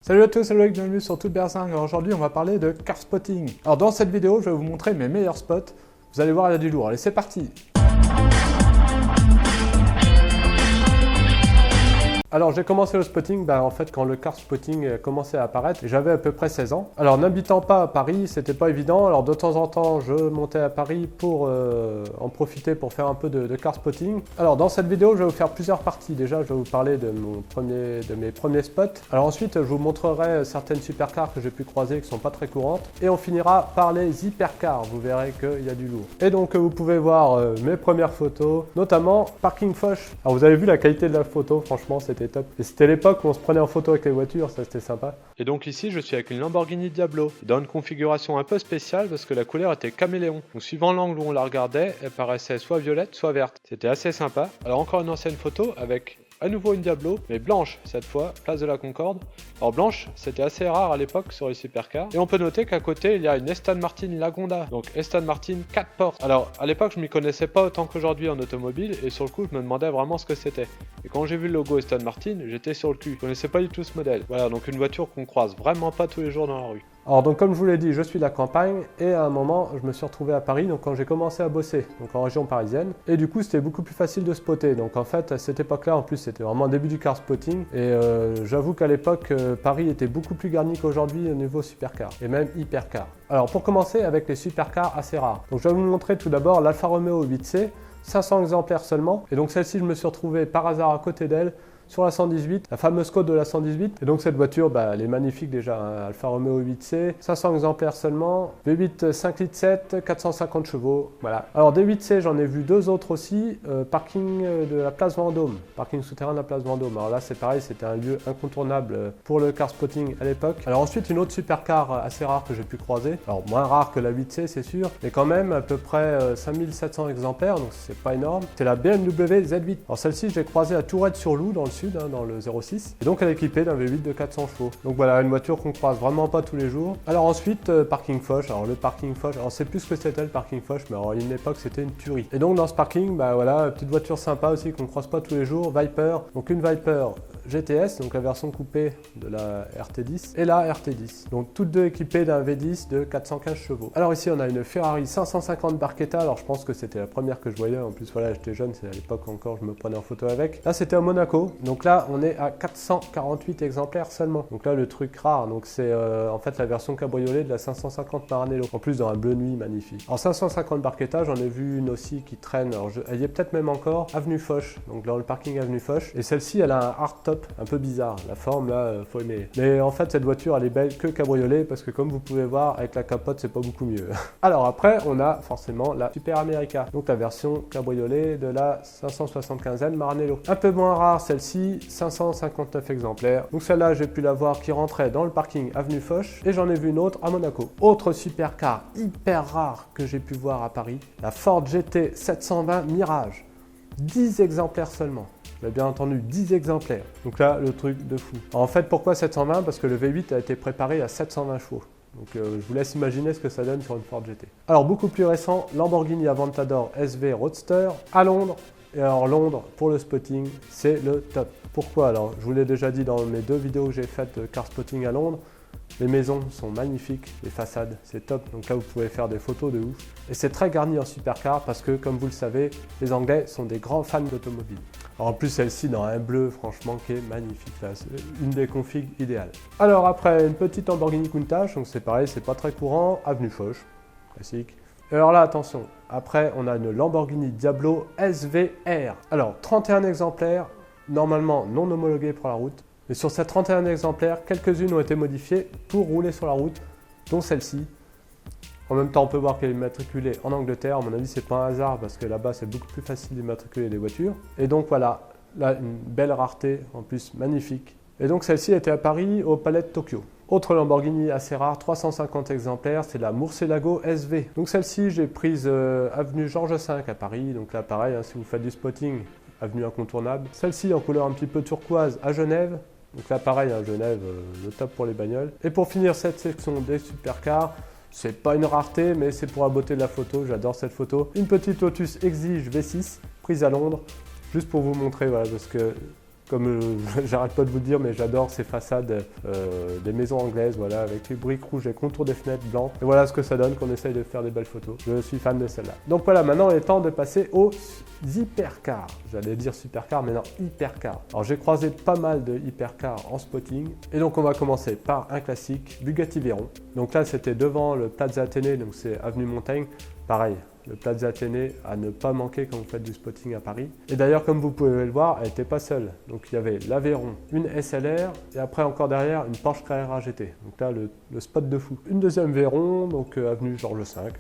Salut à tous, c'est Loïc, bienvenue sur Tout Berzingue. Aujourd'hui, on va parler de car spotting. Alors dans cette vidéo, je vais vous montrer mes meilleurs spots. Vous allez voir, il y a du lourd. Allez, c'est parti. Alors j'ai commencé le spotting, en fait quand le car spotting a commencé à apparaître, j'avais à peu près 16 ans. Alors n'habitant pas à Paris, c'était pas évident, alors de temps en temps je montais à Paris pour en profiter pour faire un peu de car spotting. Alors dans cette vidéo je vais vous faire plusieurs parties. Déjà je vais vous parler de mes premiers spots. Alors ensuite je vous montrerai certaines supercars que j'ai pu croiser qui sont pas très courantes. Et on finira par les hypercars, vous verrez qu'il y a du lourd. Et donc vous pouvez voir mes premières photos, notamment parking Foch. Alors vous avez vu la qualité de la photo, franchement c'était top. Et c'était l'époque où on se prenait en photo avec les voitures, ça c'était sympa. Et donc ici je suis avec une Lamborghini Diablo, dans une configuration un peu spéciale parce que la couleur était caméléon. Donc suivant l'angle où on la regardait, elle paraissait soit violette, soit verte. C'était assez sympa. Alors encore une ancienne photo avec à nouveau une Diablo, mais blanche cette fois, place de la Concorde. Alors blanche, c'était assez rare à l'époque sur les supercars. Et on peut noter qu'à côté, il y a une Aston Martin Lagonda, donc Aston Martin 4 portes. Alors à l'époque, je m'y connaissais pas autant qu'aujourd'hui en automobile, et sur le coup, je me demandais vraiment ce que c'était. Et quand j'ai vu le logo Aston Martin, j'étais sur le cul. Je connaissais pas du tout ce modèle. Voilà, donc une voiture qu'on croise vraiment pas tous les jours dans la rue. Alors donc comme je vous l'ai dit, je suis de la campagne et à un moment je me suis retrouvé à Paris donc quand j'ai commencé à bosser donc en région parisienne et du coup c'était beaucoup plus facile de spotter. Donc en fait à cette époque-là en plus c'était vraiment le début du car spotting et j'avoue qu'à l'époque Paris était beaucoup plus garni qu'aujourd'hui au niveau supercar et même hypercar. Alors pour commencer avec les supercars assez rares. Donc je vais vous montrer tout d'abord l'Alfa Romeo 8C, 500 exemplaires seulement et donc celle-ci je me suis retrouvé par hasard à côté d'elle sur la 118, la fameuse côte de la 118. Et donc cette voiture, elle est magnifique déjà, hein. Alfa Romeo 8C, 500 exemplaires seulement, V8 5 litres 7, 450 chevaux, voilà. Alors des 8C, j'en ai vu deux autres aussi, parking de la place Vendôme, parking souterrain de la place Vendôme. Alors là c'est pareil, c'était un lieu incontournable pour le car spotting à l'époque. Alors ensuite une autre supercar assez rare que j'ai pu croiser, alors moins rare que la 8C c'est sûr, mais quand même à peu près 5700 exemplaires, donc c'est pas énorme. C'est la BMW Z8. Alors celle-ci je l'ai croisée à Tourette-sur-Loup dans le sud, dans le 06, et donc elle est équipée d'un V8 de 400 chevaux. Donc voilà, une voiture qu'on croise vraiment pas tous les jours. Alors ensuite, parking Foch. Alors le parking Foch, alors c'est plus ce que c'était le parking Foch, mais alors à une époque c'était une tuerie. Et donc dans ce parking, voilà, petite voiture sympa aussi qu'on croise pas tous les jours, Viper. Donc une Viper GTS, donc la version coupée de la RT10, et la RT10. Donc toutes deux équipées d'un V10 de 415 chevaux. Alors ici on a une Ferrari 550 Barchetta, alors je pense que c'était la première que je voyais, en plus voilà j'étais jeune, c'est à l'époque encore je me prenais en photo avec. Là c'était à Monaco, donc là on est à 448 exemplaires seulement. Donc là le truc rare, donc c'est en fait la version cabriolet de la 550 Maranello, en plus dans un bleu nuit magnifique. En 550 Barchetta, j'en ai vu une aussi qui traîne, alors elle y est peut-être même encore, avenue Foch, donc dans le parking avenue Foch, et celle-ci elle a un hardtop un peu bizarre, la forme là, faut aimer. Mais en fait cette voiture elle est belle que cabriolet parce que comme vous pouvez voir avec la capote c'est pas beaucoup mieux. Alors après on a forcément la Super America, donc la version cabriolet de la 575e Maranello. Un peu moins rare celle-ci, 559 exemplaires. Donc celle-là j'ai pu la voir qui rentrait dans le parking avenue Foch et j'en ai vu une autre à Monaco. Autre supercar hyper rare que j'ai pu voir à Paris, la Ford GT 720 Mirage. 10 exemplaires seulement. Vous avez bien entendu, 10 exemplaires. Donc là, le truc de fou. Alors, en fait, pourquoi 720? Parce que le V8 a été préparé à 720 chevaux. Donc je vous laisse imaginer ce que ça donne sur une Ford GT. Alors beaucoup plus récent, Lamborghini Aventador SV Roadster à Londres. Et alors Londres, pour le spotting, c'est le top. Pourquoi? Alors je vous l'ai déjà dit dans mes deux vidéos que j'ai faites de car spotting à Londres. Les maisons sont magnifiques, les façades, c'est top. Donc là, vous pouvez faire des photos de ouf. Et c'est très garni en supercar parce que, comme vous le savez, les Anglais sont des grands fans d'automobile. En plus, celle-ci dans un bleu, franchement, qui est magnifique. Là, c'est une des configs idéales. Alors après, une petite Lamborghini Countach, donc c'est pareil, c'est pas très courant. Avenue Foch, classique. Et alors là, attention, après, on a une Lamborghini Diablo SVR. Alors, 31 exemplaires, normalement non homologués pour la route. Et sur ces 31 exemplaires, quelques-unes ont été modifiées pour rouler sur la route, dont celle-ci. En même temps, on peut voir qu'elle est immatriculée en Angleterre. À mon avis, c'est pas un hasard parce que là-bas, c'est beaucoup plus facile d'immatriculer des voitures. Et donc voilà, là, une belle rareté, en plus magnifique. Et donc celle-ci était à Paris, au Palais de Tokyo. Autre Lamborghini assez rare, 350 exemplaires, c'est la Murcielago SV. Donc celle-ci, j'ai prise avenue Georges V à Paris. Donc là, pareil, hein, si vous faites du spotting, avenue incontournable. Celle-ci en couleur un petit peu turquoise à Genève. Donc là, pareil, à Genève, le top pour les bagnoles. Et pour finir cette section des supercars, c'est pas une rareté, mais c'est pour la beauté de la photo. J'adore cette photo. Une petite Lotus Exige V6, prise à Londres, juste pour vous montrer, voilà, parce que Comme j'arrête pas de vous dire, mais j'adore ces façades des maisons anglaises, voilà, avec les briques rouges et contours des fenêtres blancs. Et voilà ce que ça donne qu'on essaye de faire des belles photos. Je suis fan de celle-là. Donc voilà, maintenant il est temps de passer aux hypercars. J'allais dire supercars, mais non, hypercars. Alors j'ai croisé pas mal de hypercars en spotting. Et donc on va commencer par un classique, Bugatti Veyron. Donc là c'était devant le Plaza Athénée, donc c'est avenue Montaigne. Pareil, le Plaza Athénée à ne pas manquer quand vous faites du spotting à Paris. Et d'ailleurs, comme vous pouvez le voir, elle n'était pas seule. Donc il y avait la Veyron, une SLR et après encore derrière une Porsche Carrera GT. Donc là, le spot de fou. Une deuxième Veyron, donc avenue Georges V.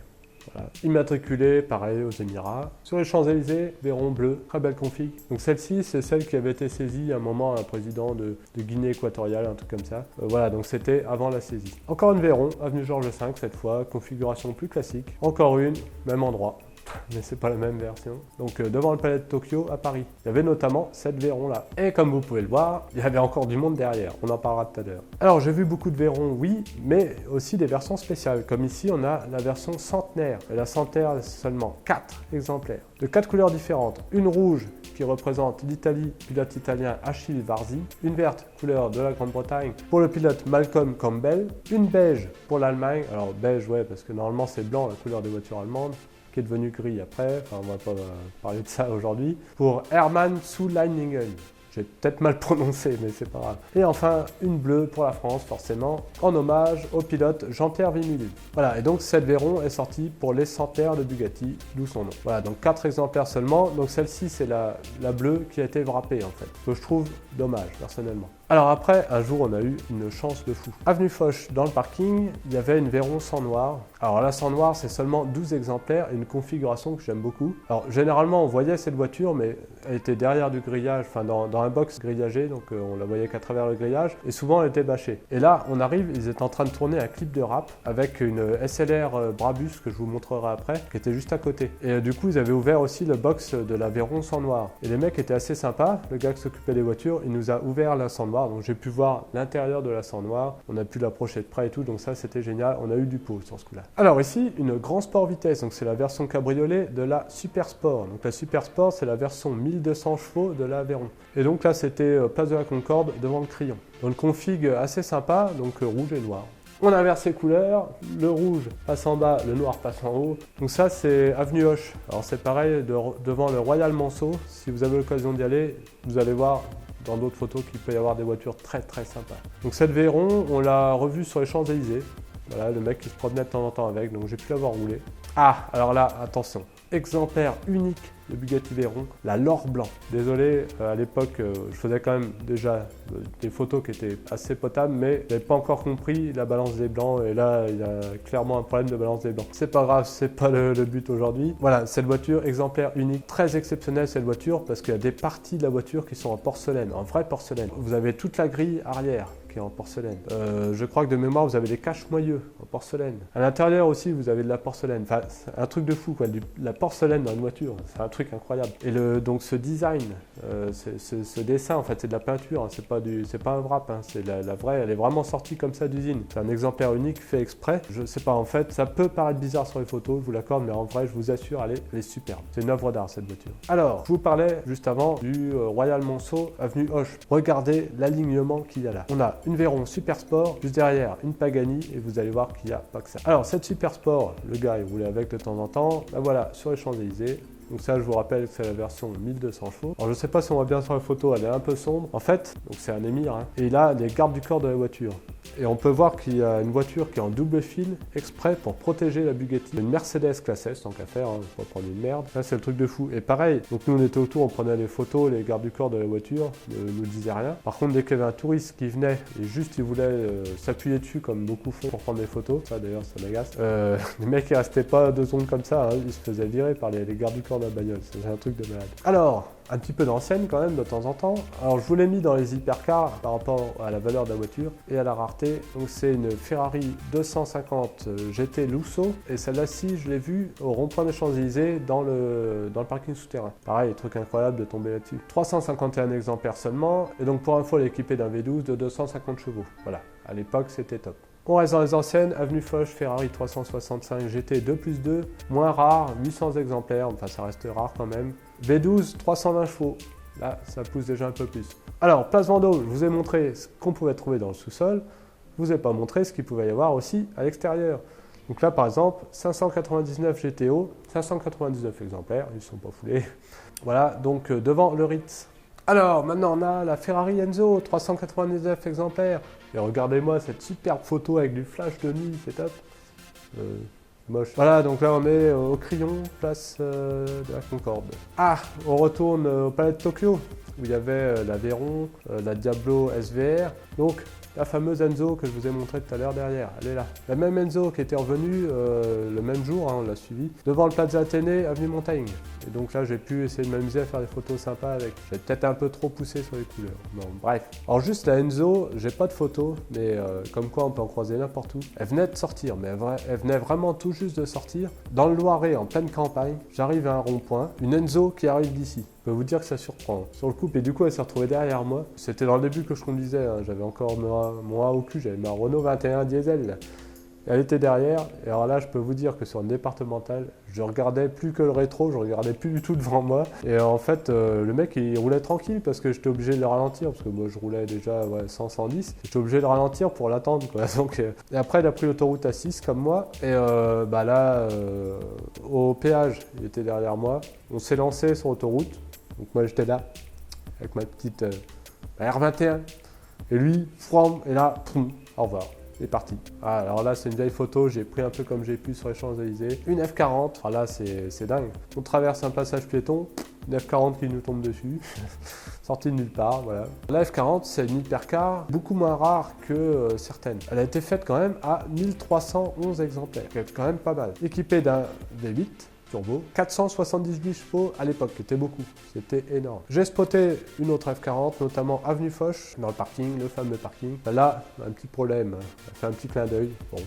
Voilà. Immatriculée, pareil, aux Émirats. Sur les Champs-Élysées, Veyron bleu, très belle config. Donc celle-ci, c'est celle qui avait été saisie à un moment à un président de Guinée équatoriale, un truc comme ça. Voilà, donc c'était avant la saisie. Encore une Veyron, avenue Georges V cette fois, configuration plus classique. Encore une, même endroit. Mais c'est pas la même version. Donc devant le palais de Tokyo à Paris. Il y avait notamment cette Veyron là. Et comme vous pouvez le voir, il y avait encore du monde derrière. On en parlera tout à l'heure. Alors j'ai vu beaucoup de Veyron, oui, mais aussi des versions spéciales. Comme ici, on a la version centenaire. Et la centenaire, c'est seulement 4 exemplaires. De 4 couleurs différentes. Une rouge qui représente l'Italie, pilote italien Achille Varzi. Une verte, couleur de la Grande-Bretagne, pour le pilote Malcolm Campbell. Une beige pour l'Allemagne. Alors beige, ouais, parce que normalement c'est blanc, la couleur des voitures allemandes, qui est devenu gris après, enfin on va pas parler de ça aujourd'hui, pour Hermann zu Leiningen. J'ai peut-être mal prononcé, mais c'est pas grave. Et enfin, une bleue pour la France, forcément, en hommage au pilote Jean-Pierre Vimulu. Voilà, et donc cette Veyron est sortie pour les centenaires de Bugatti, d'où son nom. Voilà, donc 4 exemplaires seulement. Donc celle-ci, c'est la bleue qui a été wrappée, en fait, que je trouve dommage, personnellement. Alors après, un jour, on a eu une chance de fou. Avenue Foch, dans le parking, il y avait une Veyron sans noir. Alors là, sans noir, c'est seulement 12 exemplaires et une configuration que j'aime beaucoup. Alors généralement, on voyait cette voiture, mais elle était derrière du grillage, enfin dans un box grillagé, donc on la voyait qu'à travers le grillage, et souvent elle était bâchée. Et là, on arrive, ils étaient en train de tourner un clip de rap avec une SLR Brabus, que je vous montrerai après, qui était juste à côté. Et du coup, ils avaient ouvert aussi le box de la Veyron sans noir. Et les mecs étaient assez sympas, le gars qui s'occupait des voitures, il nous a ouvert la sans noir, donc j'ai pu voir l'intérieur de la sans noir, on a pu l'approcher de près et tout, donc ça c'était génial, on a eu du pot sur ce coup-là. Alors ici, une Grand Sport Vitesse, donc c'est la version cabriolet de la Super Sport. Donc la Super Sport, c'est la version 1200 chevaux de la Veyron. Et donc là, c'était place de la Concorde devant le Crillon. Donc config assez sympa, donc rouge et noir. On inverse les couleurs, le rouge passe en bas, le noir passe en haut. Donc ça, c'est avenue Hoche. Alors c'est pareil, devant le Royal Manceau. Si vous avez l'occasion d'y aller, vous allez voir dans d'autres photos qu'il peut y avoir des voitures très très sympas. Donc cette Veyron, on l'a revue sur les Champs-Élysées. Voilà, le mec qui se promenait de temps en temps avec, donc j'ai pu l'avoir roulé. Ah, alors là, attention, exemplaire unique de Bugatti Veyron, la L'Or Blanc. Désolé, à l'époque, je faisais quand même déjà des photos qui étaient assez potables, mais je n'avais pas encore compris la balance des blancs, et là, il y a clairement un problème de balance des blancs. C'est pas grave, c'est pas le but aujourd'hui. Voilà, cette voiture, exemplaire unique, très exceptionnelle cette voiture, parce qu'il y a des parties de la voiture qui sont en porcelaine, en vraie porcelaine. Vous avez toute la grille arrière qui est en porcelaine. Je crois que de mémoire, vous avez des caches-moyeux en porcelaine. À l'intérieur aussi, vous avez de la porcelaine. Enfin, c'est un truc de fou, quoi. La porcelaine dans une voiture, c'est un truc incroyable. Et donc ce design, ce dessin, en fait, c'est de la peinture, hein. C'est pas un wrap, hein. C'est la vraie, elle est vraiment sortie comme ça d'usine. C'est un exemplaire unique fait exprès. Je sais pas, en fait, ça peut paraître bizarre sur les photos, je vous l'accorde, mais en vrai, je vous assure, elle est superbe. C'est une œuvre d'art, cette voiture. Alors, je vous parlais juste avant du Royal Manceau, avenue Hoche. Regardez l'alignement qu'il y a là. On a une Veyron Super Sport, juste derrière une Pagani, et vous allez voir qu'il n'y a pas que ça. Alors cette Super Sport, le gars il roulait avec de temps en temps, ben voilà, sur les Champs-Élysées. Donc ça, je vous rappelle que c'est la version 1200 chevaux. Alors je sais pas si on voit bien sur la photo, elle est un peu sombre. En fait, donc c'est un émir, hein, et il a les gardes du corps de la voiture. Et on peut voir qu'il y a une voiture qui est en double fil, exprès pour protéger la Bugatti. Une Mercedes classe S, tant qu'à faire, hein, faut pas prendre une merde. Là, c'est le truc de fou. Et pareil, donc nous on était autour, on prenait les photos, les gardes du corps de la voiture ne nous disaient rien. Par contre, dès qu'il y avait un touriste qui venait et juste il voulait s'appuyer dessus, comme beaucoup font pour prendre des photos, ça d'ailleurs ça m'agace, les mecs ils restaient pas 2 secondes comme ça, hein, ils se faisaient virer par les gardes du corps de la bagnole. C'est un truc de malade. Alors, un petit peu d'ancienne quand même de temps en temps. Alors je vous l'ai mis dans les hypercars par rapport à la valeur de la voiture et à la rareté. Donc c'est une Ferrari 250 GT Lusso, et celle-là-ci je l'ai vue au rond-point des Champs-Élysées dans le parking souterrain. Pareil, truc incroyable de tomber là-dessus. 351 exemplaires seulement, et donc pour info elle est équipée d'un V12 de 250 chevaux. Voilà, à l'époque c'était top. On reste dans les anciennes, avenue Foch, Ferrari 365 GT 2+2, moins rare, 800 exemplaires, enfin ça reste rare quand même. V12, 320 chevaux, Là, ça pousse déjà un peu plus. Alors, Place Vendôme, je vous ai montré ce qu'on pouvait trouver dans le sous-sol. Je vous ai pas montré ce qu'il pouvait y avoir aussi à l'extérieur. Donc là, par exemple, 599 GTO, 599 exemplaires, ils ne sont pas foulés. Voilà, donc devant le Ritz. Alors, maintenant, on a la Ferrari Enzo, 399 exemplaires. Et regardez-moi cette superbe photo avec du flash de nuit, c'est top. Moche. Voilà, donc là, on est au Crillon, place de la Concorde. Ah, on retourne au Palais de Tokyo, où il y avait la Veyron, la Diablo SVR. Donc, la fameuse Enzo que je vous ai montré tout à l'heure derrière, elle est là. La même Enzo qui était revenue le même jour, hein, on l'a suivi, devant le Plaza Athénée, avenue Montaigne. Et donc là, j'ai pu essayer de m'amuser à faire des photos sympas avec. J'ai peut-être un peu trop poussé sur les couleurs. Bon, bref. Alors juste la Enzo, j'ai pas de photos, mais comme quoi on peut en croiser n'importe où. Elle venait de sortir, mais elle venait vraiment tout juste de sortir. Dans le Loiret, en pleine campagne, j'arrive à un rond-point, une Enzo qui arrive d'ici. Je peux vous dire que ça surprend. Sur le coup, et du coup, elle s'est retrouvée derrière moi. C'était dans le début que je conduisais, hein. J'avais encore mon A au cul, j'avais ma Renault 21 diesel. Là. Elle était derrière, et alors là, je peux vous dire que sur une départementale, je regardais plus que le rétro, je regardais plus du tout devant moi. Et en fait, le mec, il roulait tranquille parce que j'étais obligé de le ralentir, parce que moi, je roulais déjà 100, 110. J'étais obligé de le ralentir pour l'attendre, quoi. Donc, et après, il a pris l'autoroute à 6 comme moi, et bah là, au péage, il était derrière moi. On s'est lancé sur l'autoroute, donc moi, j'étais là, avec ma petite R21. Et lui, froum, et là, poum, au revoir. C'est parti. Ah, alors là, c'est une vieille photo, j'ai pris un peu comme j'ai pu sur les Champs-Élysées. Une F40, alors là, c'est dingue. On traverse un passage piéton, une F40 qui nous tombe dessus, sortie de nulle part, voilà. La F40, c'est une hypercar beaucoup moins rare que certaines. Elle a été faite quand même à 1311 exemplaires, c'est quand même pas mal. Équipée d'un V8, turbo, 478 chevaux à l'époque, c'était beaucoup, c'était énorme. J'ai spoté une autre F40, notamment avenue Foch, dans le parking, le fameux parking. Là, un petit problème, ça fait un petit clin d'œil. Bon.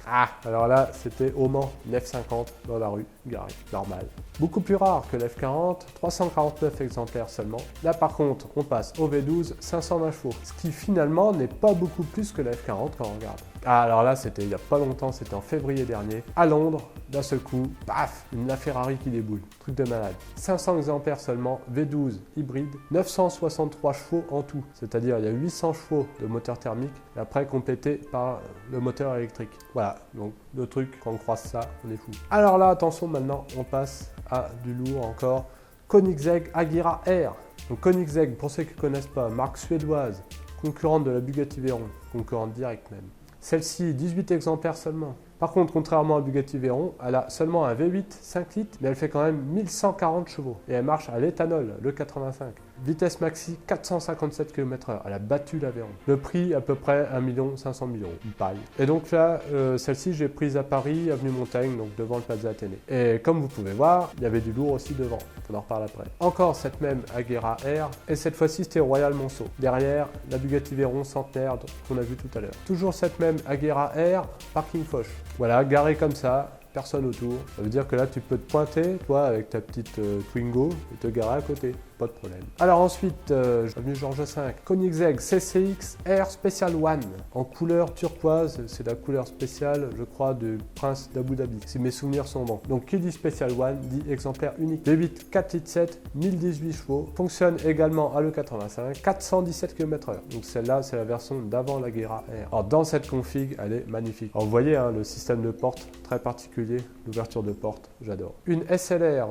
Ah, alors là, c'était au Mans, une F50 dans la rue, garée, normal. Beaucoup plus rare que l'F40, 349 exemplaires seulement. Là par contre, on passe au V12, 520 chevaux, ce qui finalement n'est pas beaucoup plus que la F40 quand on regarde. Ah, alors là, c'était il n'y a pas longtemps, c'était en février dernier, à Londres, d'un seul coup, paf, la Ferrari qui déboule, truc de malade. 500 exemplaires seulement, V12 hybride, 963 chevaux en tout, c'est-à-dire il y a 800 chevaux de moteur thermique, et après complété par le moteur électrique. Voilà, donc le truc, quand on croise ça, on est fou. Alors là, attention, maintenant, on passe à du lourd encore, Koenigsegg Agera R. Donc Koenigsegg, pour ceux qui ne connaissent pas, marque suédoise, concurrente de la Bugatti Veyron, concurrente directe même. Celle-ci, 18 exemplaires seulement. Par contre, contrairement à Bugatti Veyron, elle a seulement un V8 5 litres, mais elle fait quand même 1140 chevaux. Et elle marche à l'éthanol, le 85. Vitesse maxi, 457 km/h. Elle a battu la Veyron. Le prix, à peu près 1 500 000 €. Une paille. Et donc là, celle-ci, j'ai prise à Paris, avenue Montaigne, donc devant le Plaza Athénée. Et comme vous pouvez voir, il y avait du lourd aussi devant. On en reparle après. Encore cette même Agera R, et cette fois-ci, c'était Royal Monceau. Derrière, la Bugatti Veyron centenaire qu'on a vu tout à l'heure. Toujours cette même Agera R, parking Foch. Voilà, garé comme ça, personne autour. Ça veut dire que là, tu peux te pointer, toi, avec ta petite Twingo, et te garer à côté. Pas de problème. Alors ensuite, avenue Georges V, Koenigsegg CCX Air Special One, en couleur turquoise. C'est la couleur spéciale, je crois, du prince d'Abu Dhabi, si mes souvenirs sont bons. Donc, qui dit Special One, dit exemplaire unique. V8 4 litres 7, 1018 chevaux. Fonctionne également à l'E85, 417 km/h. Donc, celle-là, c'est la version d'avant la Agera R. Alors, dans cette config, elle est magnifique. Alors, vous voyez, hein, le système de porte, très particulier. L'ouverture de porte, j'adore. Une SLR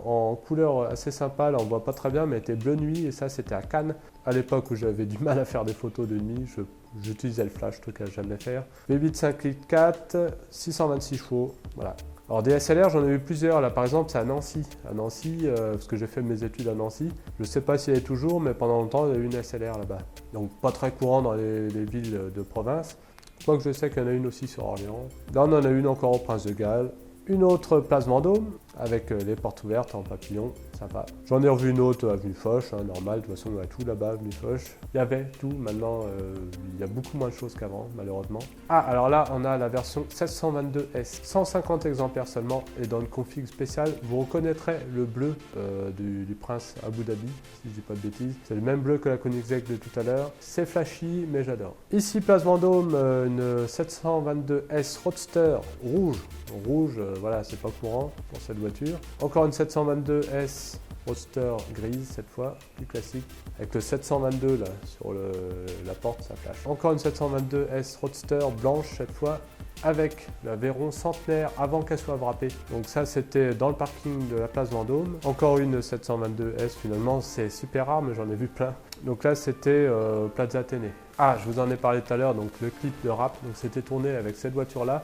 en couleur assez sympa, là, on voit pas très bien, mais elle était bleu nuit, et ça, c'était à Cannes. À l'époque où j'avais du mal à faire des photos de nuit, j'utilisais le flash, truc que j'aime faire. V8 5 litres 4, 626 chevaux, voilà. Alors des SLR, j'en ai eu plusieurs. Là, par exemple, c'est à Nancy. À Nancy, parce que j'ai fait mes études à Nancy. Je ne sais pas si elle est toujours, mais pendant longtemps, il y a eu une SLR là-bas. Donc pas très courant dans les villes de province. Quoique je sais qu'il y en a une aussi sur Orléans. Là, on en a une encore au Prince de Galles. Une autre place Vendôme, avec les portes ouvertes en papillon, sympa. J'en ai revu une autre avenue Foch, hein, normal, de toute façon on a tout là-bas, avenue Foch. Il y avait tout, maintenant il y a beaucoup moins de choses qu'avant, malheureusement. Ah, alors là on a la version 1622S, 150 exemplaires seulement, et dans une config spéciale, vous reconnaîtrez le bleu du prince Abu Dhabi, si je dis pas de bêtises. C'est le même bleu que la Koenigsegg de tout à l'heure. C'est flashy, mais j'adore. Ici, place Vendôme, une 722S Roadster rouge. Rouge, voilà, c'est pas courant pour cette voiture. Encore une 722S Roadster grise cette fois, plus classique, avec le 722 là sur la porte, ça flash. Encore une 722S Roadster blanche cette fois, avec la Veyron centenaire avant qu'elle soit wrappée. Donc ça c'était dans le parking de la place Vendôme. Encore une 722S finalement, c'est super rare mais j'en ai vu plein. Donc là c'était Plaza Athénée. Ah, je vous en ai parlé tout à l'heure, donc le clip de rap, donc c'était tourné avec cette voiture là.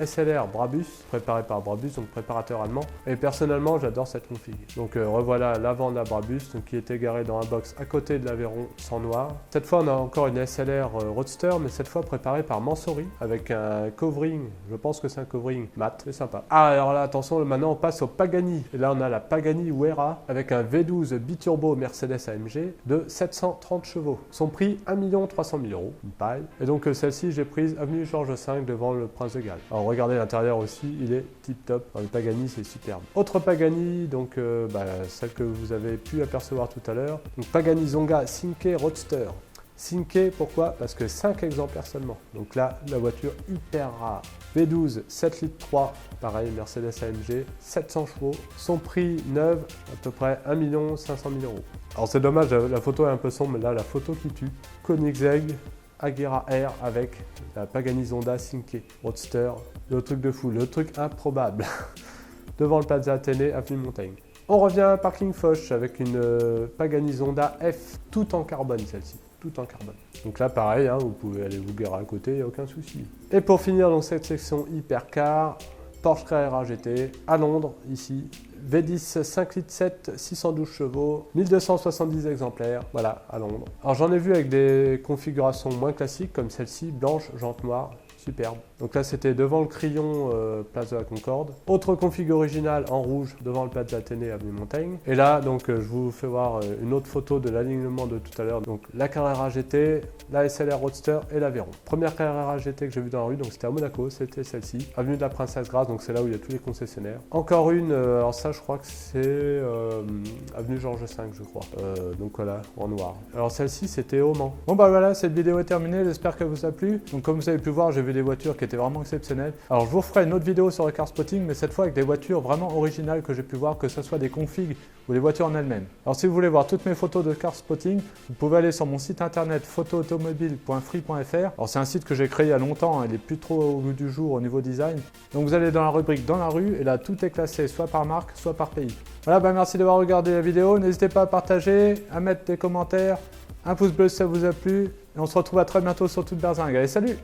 SLR Brabus, préparé par Brabus, donc préparateur allemand. Et personnellement, j'adore cette config. Donc revoilà l'avant de la Brabus, donc, qui était garée dans un box à côté de l'Aveyron sans noir. Cette fois, on a encore une SLR Roadster, mais cette fois préparée par Mansory, avec un covering, je pense que c'est un covering mat, c'est sympa. Ah, alors là, attention, maintenant on passe au Pagani. Et là, on a la Pagani Huayra, avec un V12 biturbo Mercedes AMG de 730 chevaux. Son prix, 1 300 000 €, une paille. Et donc celle-ci, j'ai prise avenue Georges V devant le Prince de Galles. Alors, regardez l'intérieur aussi, il est tip top. Le Pagani, c'est superbe. Autre Pagani, donc celle que vous avez pu apercevoir tout à l'heure. Donc Pagani Zonga Cinque Roadster. Cinque, pourquoi? Parce que 5 exemplaires seulement. Donc là, la voiture hyper rare. V12, 7 litres 3, pareil, Mercedes AMG, 700 chevaux. Son prix neuf, à peu près 1 500 000 €. Alors c'est dommage, la photo est un peu sombre, mais là, la photo qui tue. Koenigsegg Agera R avec la Pagani Zonda Cinque Roadster. Le truc de fou, le truc improbable. Devant le Plaza Athénée, avenue Montaigne. On revient à Parking Foch avec une Pagani Zonda F, tout en carbone celle-ci. Tout en carbone. Donc là, pareil, hein, vous pouvez aller vous garer à côté, il n'y a aucun souci. Et pour finir, dans cette section hypercar, Porsche Carrera GT à Londres, ici. V10 5 litres 7, 612 chevaux, 1270 exemplaires, voilà, à Londres. Alors j'en ai vu avec des configurations moins classiques, comme celle-ci, blanche, jante noire, superbe. Donc là, c'était devant le Crillon, place de la Concorde. Autre config originale en rouge, devant le Plaza Athénée, avenue Montaigne. Et là, donc, je vous fais voir une autre photo de l'alignement de tout à l'heure. Donc la Carrera GT, la SLR Roadster et l'Aveyron. Première Carrera GT que j'ai vue dans la rue, donc c'était à Monaco, c'était celle-ci. Avenue de la Princesse Grace, donc c'est là où il y a tous les concessionnaires. Encore une, alors ça, je crois que c'est avenue Georges V, je crois. Donc voilà, en noir. Alors celle-ci, c'était au Mans. Bon bah voilà, cette vidéo est terminée, j'espère qu'elle vous a plu. Donc comme vous avez pu voir, j'ai vu des voitures qui étaient vraiment exceptionnelles. Alors je vous referai une autre vidéo sur le car spotting, mais cette fois avec des voitures vraiment originales que j'ai pu voir, que ce soit des configs ou des voitures en elles-mêmes. Alors si vous voulez voir toutes mes photos de car spotting, vous pouvez aller sur mon site internet photoautomobile.free.fr. Alors c'est un site que j'ai créé il y a longtemps, il est plus trop au goût du jour au niveau design. Donc vous allez dans la rubrique dans la rue et là tout est classé soit par marque, soit par pays. Voilà, bah merci d'avoir regardé la vidéo, n'hésitez pas à partager, à mettre des commentaires, un pouce bleu si ça vous a plu, et on se retrouve à très bientôt sur Toute Berzingue. Allez, salut!